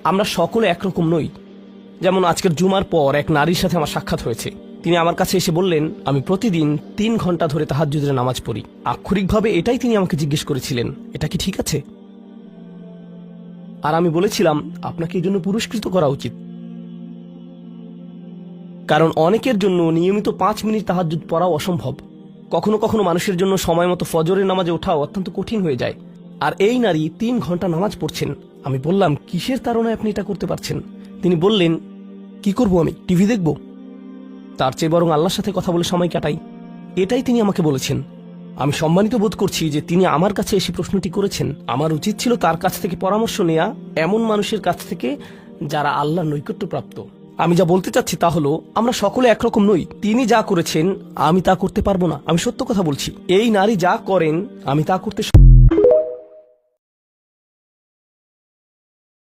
আমরা সকলে একরকম নই। যেমন আজকের জুমার পর এক নারীর সাথে আমার সাক্ষাৎ হয়েছে। তিনি আমার কাছে এসে বললেন, আমি প্রতিদিন 3 ঘন্টা ধরে তাহাজ্জুদের নামাজ পড়ি। আক্ষরিকভাবে এটাই তিনি আমাকে জিজ্ঞেস করেছিলেন, এটা কি ঠিক আছে? আর আমি বলেছিলাম, আপনাকে এই জন্য পুরস্কৃত করা উচিত, কারণ অনেকের জন্য নিয়মিত 5 মিনিট তাহাজ্জুদ পড়াও অসম্ভব। কখনো কখনো মানুষের জন্য সময় মতো ফজরের নামাজে ওঠাও অত্যন্ত কঠিন হয়ে যায়। আর এই নারী 3 ঘন্টা নামাজ পড়ছেন। আমি বললাম, কিসের তাড়নায় আপনি এটা করতে পারছেন? তিনি বললেন, কি করব, আমি টিভি দেখব? তার চেয়ে বরং আল্লাহর সাথে কথা বলে সময় কাটাই। এটাই তিনি আমাকে বলেছেন। আমি সম্মানিত বোধ করছি যে তিনি আমার কাছে এসে প্রশ্নটি করেছেন। আমার উচিত ছিল তার কাছ থেকে পরামর্শ নেওয়া, এমন মানুষের কাছ থেকে যারা আল্লাহর নৈকট্যপ্রাপ্ত। আমি যা বলতে চাচ্ছি তা হলো, আমরা সকলে একরকম নই। তিনি যা করেছেন আমি তা করতে পারবো না। আমি সত্য কথা বলছি। এই নারী যা করেন আমি তা করতে